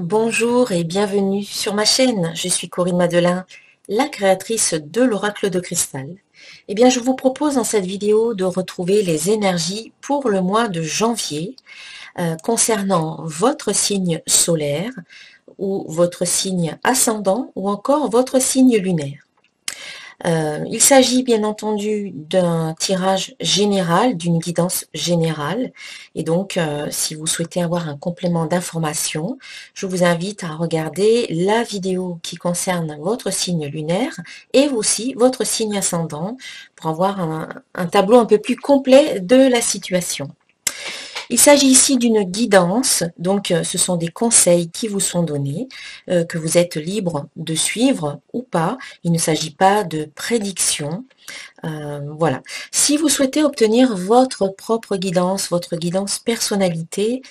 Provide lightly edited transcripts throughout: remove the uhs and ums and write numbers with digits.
Bonjour et bienvenue sur ma chaîne. Je suis Corinne Madelin, la créatrice de l'Oracle de Cristal. Eh bien, je vous propose dans cette vidéo de retrouver les énergies pour le mois de janvier concernant votre signe solaire ou votre signe ascendant ou encore votre signe lunaire. Il s'agit bien entendu d'un tirage général, d'une guidance générale. Et donc, si vous souhaitez avoir un complément d'information, je vous invite à regarder la vidéo qui concerne votre signe lunaire et aussi votre signe ascendant pour avoir un tableau un peu plus complet de la situation. Il s'agit ici d'une guidance, donc ce sont des conseils qui vous sont donnés, que vous êtes libre de suivre ou pas. Il ne s'agit pas de prédiction. Voilà. Si vous souhaitez obtenir votre propre guidance, votre guidance personnalisée,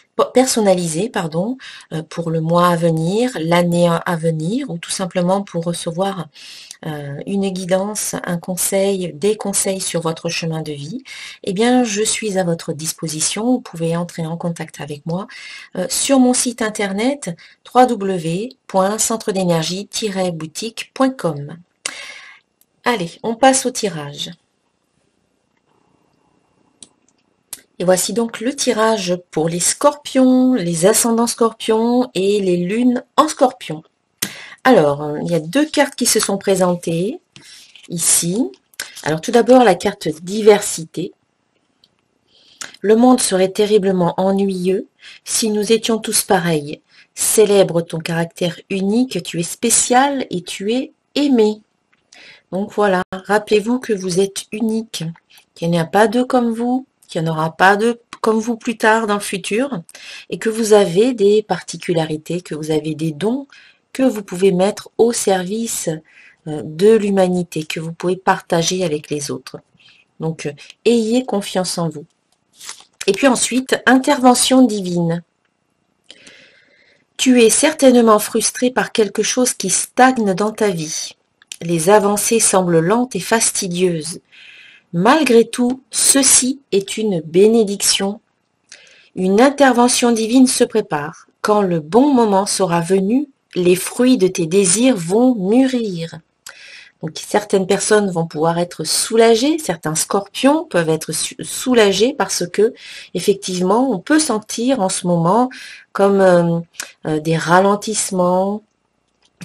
pour le mois à venir, l'année à venir, ou tout simplement pour recevoir une guidance, un conseil, des conseils sur votre chemin de vie, eh bien, je suis à votre disposition. Vous pouvez entrer en contact avec moi sur mon site internet www.centredénergie-boutique.com. Allez, on passe au tirage. Et voici donc le tirage pour les scorpions, les ascendants scorpions et les lunes en scorpion. Alors, il y a deux cartes qui se sont présentées ici. Alors tout d'abord, la carte diversité. Le monde serait terriblement ennuyeux si nous étions tous pareils. Célèbre ton caractère unique, tu es spécial et tu es aimé. Donc voilà, rappelez-vous que vous êtes unique, qu'il n'y a pas deux comme vous, qu'il n'y en aura pas deux comme vous plus tard dans le futur, et que vous avez des particularités, que vous avez des dons que vous pouvez mettre au service de l'humanité, que vous pouvez partager avec les autres. Donc, ayez confiance en vous. Et puis ensuite, intervention divine. Tu es certainement frustré par quelque chose qui stagne dans ta vie. Les avancées semblent lentes et fastidieuses. Malgré tout, ceci est une bénédiction. Une intervention divine se prépare. Quand le bon moment sera venu, les fruits de tes désirs vont mûrir. Donc certaines personnes vont pouvoir être soulagées, certains scorpions peuvent être soulagés parce que effectivement on peut sentir en ce moment comme des ralentissements,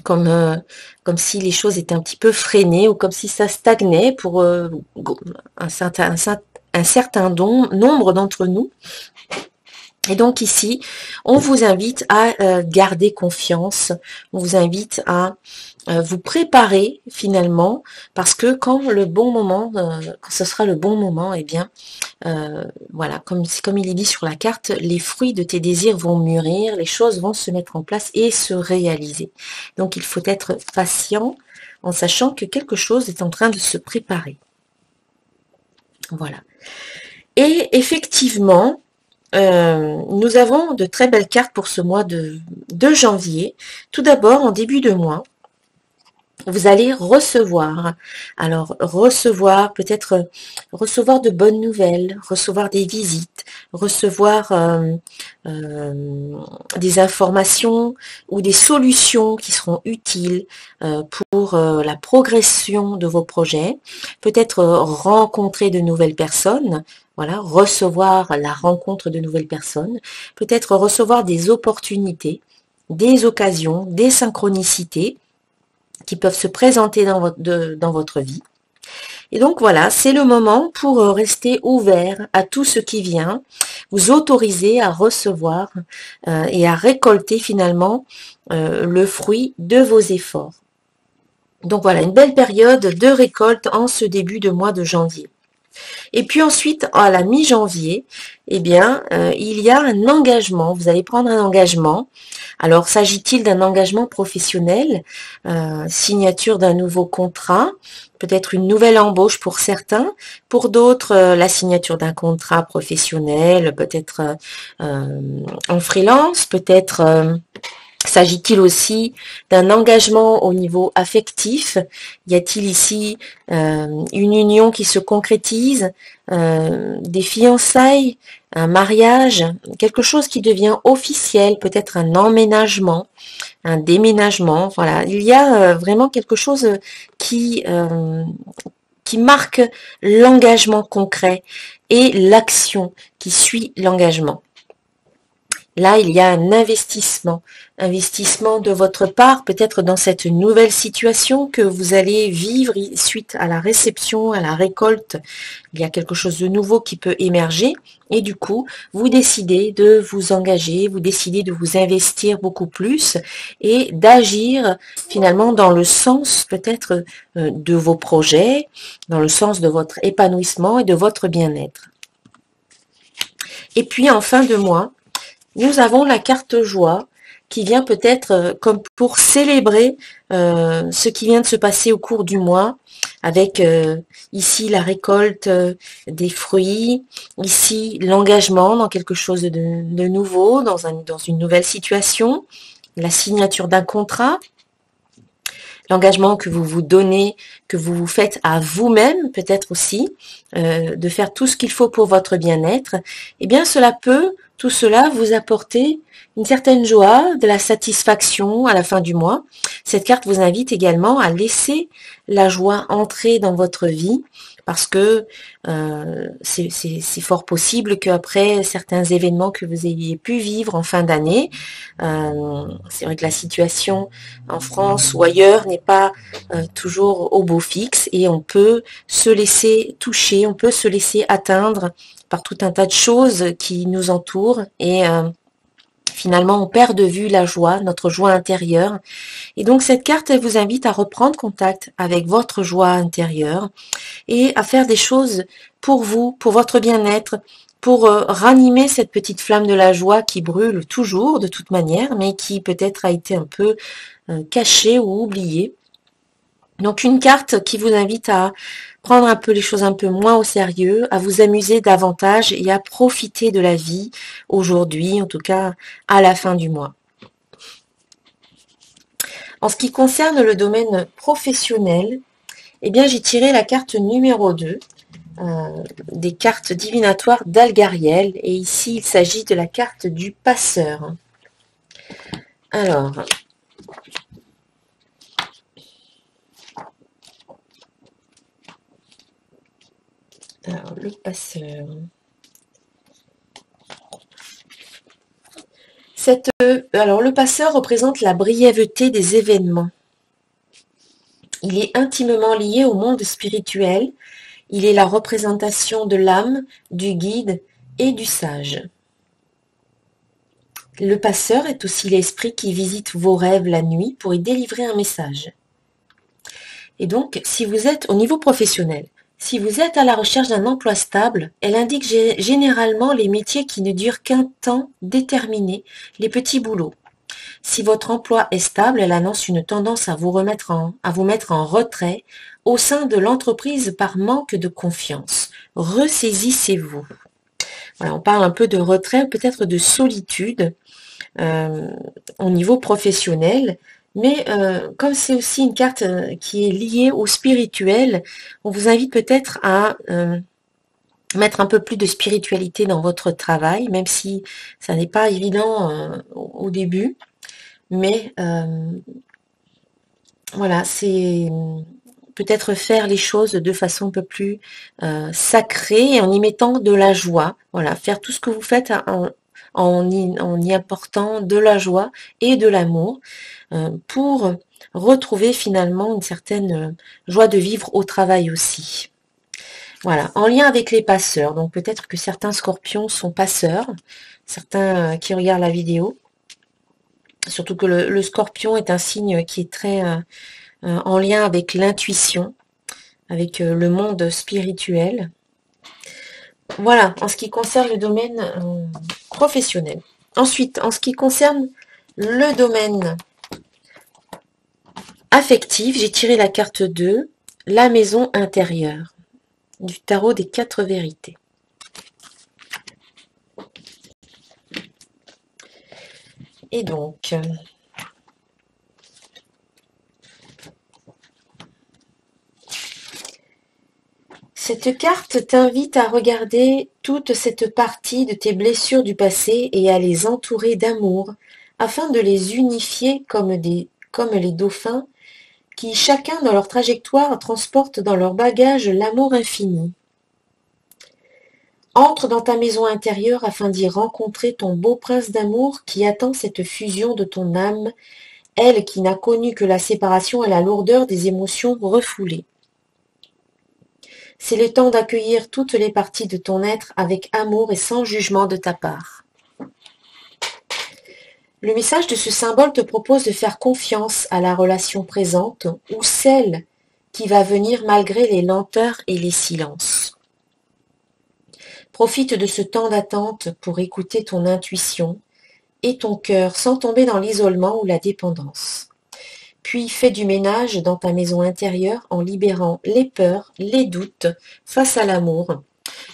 comme si les choses étaient un petit peu freinées ou comme si ça stagnait pour un certain nombre d'entre nous. Et donc ici, on vous invite à garder confiance, on vous invite à vous préparer finalement, parce que quand le bon moment, quand ce sera le bon moment, eh bien, voilà, comme il est dit sur la carte, les fruits de tes désirs vont mûrir, les choses vont se mettre en place et se réaliser. Donc il faut être patient en sachant que quelque chose est en train de se préparer. Voilà. Et effectivement, nous avons de très belles cartes pour ce mois de janvier. Tout d'abord, en début de mois, vous allez recevoir. Alors, peut-être recevoir de bonnes nouvelles, recevoir des visites, recevoir des informations ou des solutions qui seront utiles pour la progression de vos projets. Peut-être rencontrer de nouvelles personnes. Voilà, recevoir la rencontre de nouvelles personnes. Peut-être recevoir des opportunités, des occasions, des synchronicités qui peuvent se présenter dans votre vie. Et donc voilà, c'est le moment pour rester ouvert à tout ce qui vient, vous autoriser à recevoir et à récolter finalement le fruit de vos efforts. Donc voilà, une belle période de récolte en ce début de mois de janvier. Et puis ensuite, à la mi-janvier, eh bien, il y a un engagement. Vous allez prendre un engagement. Alors, s'agit-il d'un engagement professionnel, signature d'un nouveau contrat, peut-être une nouvelle embauche pour certains, pour d'autres, la signature d'un contrat professionnel, peut-être en freelance, peut-être S'agit-il aussi d'un engagement au niveau affectif? Y a-t-il ici une union qui se concrétise, des fiançailles, un mariage, quelque chose qui devient officiel, peut-être un emménagement, un déménagement? Voilà, il y a vraiment quelque chose qui, euh, qui marque l'engagement concret et l'action qui suit l'engagement. Là, il y a un investissement de votre part, peut-être dans cette nouvelle situation que vous allez vivre suite à la réception, à la récolte. Il y a quelque chose de nouveau qui peut émerger et du coup, vous décidez de vous engager, vous décidez de vous investir beaucoup plus et d'agir finalement dans le sens peut-être de vos projets, dans le sens de votre épanouissement et de votre bien-être. Et puis en fin de mois, nous avons la carte joie qui vient peut-être comme pour célébrer ce qui vient de se passer au cours du mois, avec ici la récolte des fruits, ici l'engagement dans quelque chose de nouveau, dans une nouvelle situation, la signature d'un contrat, l'engagement que vous vous donnez, que vous vous faites à vous-même, peut-être aussi, de faire tout ce qu'il faut pour votre bien-être, eh bien cela peut, tout cela, vous apporter une certaine joie, de la satisfaction à la fin du mois. Cette carte vous invite également à laisser la joie entrer dans votre vie, parce que c'est fort possible qu'après certains événements que vous ayez pu vivre en fin d'année, c'est vrai que la situation en France ou ailleurs n'est pas toujours au beau fixe et on peut se laisser toucher, on peut se laisser atteindre par tout un tas de choses qui nous entourent et finalement on perd de vue la joie, notre joie intérieure. Et donc cette carte, elle vous invite à reprendre contact avec votre joie intérieure et à faire des choses pour vous, pour votre bien-être, pour ranimer cette petite flamme de la joie qui brûle toujours de toute manière, mais qui peut-être a été un peu cachée ou oubliée. Donc une carte qui vous invite à prendre un peu les choses un peu moins au sérieux, à vous amuser davantage et à profiter de la vie aujourd'hui, en tout cas à la fin du mois. En ce qui concerne le domaine professionnel, eh bien j'ai tiré la carte numéro 2 des cartes divinatoires d'Algariel et ici il s'agit de la carte du passeur. Alors, le passeur. Alors, le passeur représente la brièveté des événements. Il est intimement lié au monde spirituel. Il est la représentation de l'âme, du guide et du sage. Le passeur est aussi l'esprit qui visite vos rêves la nuit pour y délivrer un message. Et donc, si vous êtes au niveau professionnel, si vous êtes à la recherche d'un emploi stable, elle indique généralement les métiers qui ne durent qu'un temps déterminé, les petits boulots. Si votre emploi est stable, elle annonce une tendance à vous mettre en retrait au sein de l'entreprise par manque de confiance. Ressaisissez-vous. Voilà, on parle un peu de retrait, peut-être de solitude au niveau professionnel. Mais comme c'est aussi une carte qui est liée au spirituel, on vous invite peut-être à mettre un peu plus de spiritualité dans votre travail, même si ça n'est pas évident au début. Mais voilà, c'est peut-être faire les choses de façon un peu plus sacrée et en y mettant de la joie. Voilà, faire tout ce que vous faites en y apportant de la joie et de l'amour pour retrouver finalement une certaine joie de vivre au travail aussi. Voilà, en lien avec les passeurs. Donc peut-être que certains scorpions sont passeurs, certains qui regardent la vidéo. Surtout que le scorpion est un signe qui est très en lien avec l'intuition, avec le monde spirituel. Voilà, en ce qui concerne le domaine professionnel. Ensuite, en ce qui concerne le domaine affectif, j'ai tiré la carte 2, la maison intérieure, du tarot des 4 vérités. Et donc, Cette carte t'invite à regarder toute cette partie de tes blessures du passé et à les entourer d'amour, afin de les unifier comme les dauphins qui, chacun dans leur trajectoire, transportent dans leur bagage l'amour infini. Entre dans ta maison intérieure afin d'y rencontrer ton beau prince d'amour qui attend cette fusion de ton âme, elle qui n'a connu que la séparation et la lourdeur des émotions refoulées. C'est le temps d'accueillir toutes les parties de ton être avec amour et sans jugement de ta part. Le message de ce symbole te propose de faire confiance à la relation présente ou celle qui va venir malgré les lenteurs et les silences. Profite de ce temps d'attente pour écouter ton intuition et ton cœur sans tomber dans l'isolement ou la dépendance. Puis fais du ménage dans ta maison intérieure en libérant les peurs, les doutes face à l'amour.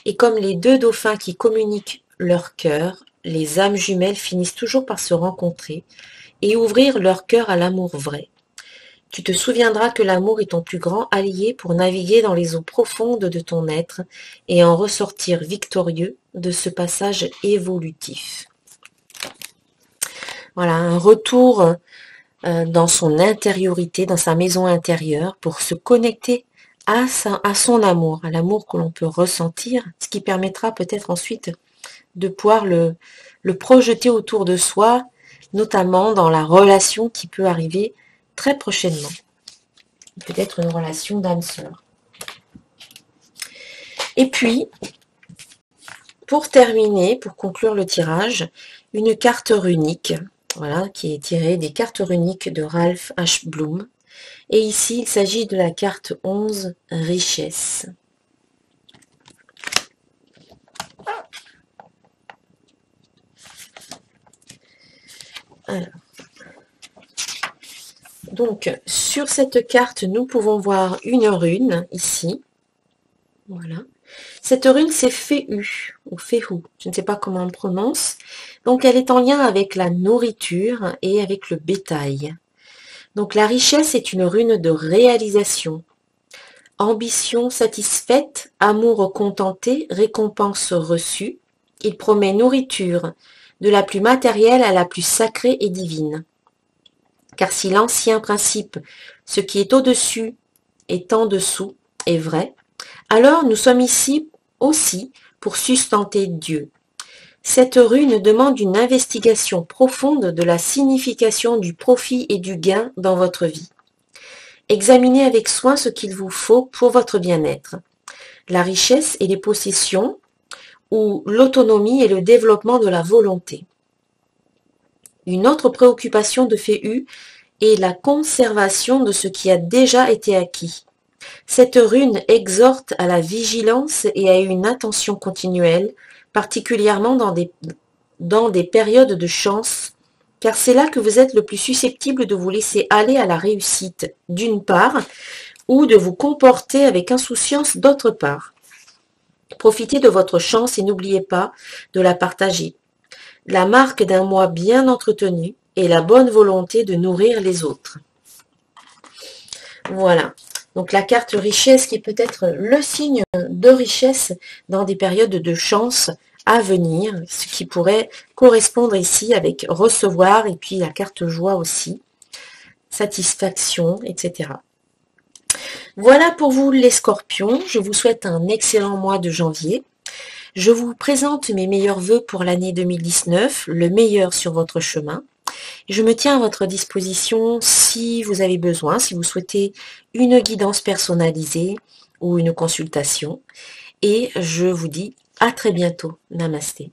Et comme les deux dauphins qui communiquent leur cœur, les âmes jumelles finissent toujours par se rencontrer et ouvrir leur cœur à l'amour vrai. Tu te souviendras que l'amour est ton plus grand allié pour naviguer dans les eaux profondes de ton être et en ressortir victorieux de ce passage évolutif. Voilà, un retour dans son intériorité, dans sa maison intérieure, pour se connecter à son amour, à l'amour que l'on peut ressentir, ce qui permettra peut-être ensuite de pouvoir le projeter autour de soi, notamment dans la relation qui peut arriver très prochainement. Peut-être une relation d'âme-sœur. Et puis, pour terminer, pour conclure le tirage, une carte runique, voilà, qui est tirée des cartes runiques de Ralph H. Bloom. Et ici, il s'agit de la carte 11, Richesse. Alors. Donc, sur cette carte, nous pouvons voir une rune, ici. Voilà. Cette rune, c'est Féhu, ou Féhu, je ne sais pas comment on prononce. Donc, elle est en lien avec la nourriture et avec le bétail. Donc, la richesse est une rune de réalisation. Ambition satisfaite, amour contenté, récompense reçue. Il promet nourriture, de la plus matérielle à la plus sacrée et divine. Car si l'ancien principe, ce qui est au-dessus est en dessous, est vrai, alors nous sommes ici aussi pour sustenter Dieu. Cette rune demande une investigation profonde de la signification du profit et du gain dans votre vie. Examinez avec soin ce qu'il vous faut pour votre bien-être. La richesse et les possessions, ou l'autonomie et le développement de la volonté. Une autre préoccupation de Féhu est la conservation de ce qui a déjà été acquis. Cette rune exhorte à la vigilance et à une attention continuelle, particulièrement dans des périodes de chance, car c'est là que vous êtes le plus susceptible de vous laisser aller à la réussite, d'une part, ou de vous comporter avec insouciance d'autre part. Profitez de votre chance et n'oubliez pas de la partager. La marque d'un moi bien entretenu est la bonne volonté de nourrir les autres. Voilà. Donc la carte richesse qui est peut-être le signe de richesse dans des périodes de chance à venir, ce qui pourrait correspondre ici avec recevoir et puis la carte joie aussi, satisfaction, etc. Voilà pour vous les scorpions, je vous souhaite un excellent mois de janvier. Je vous présente mes meilleurs vœux pour l'année 2019, le meilleur sur votre chemin. Je me tiens à votre disposition si vous avez besoin, si vous souhaitez une guidance personnalisée ou une consultation. Et je vous dis à très bientôt. Namasté.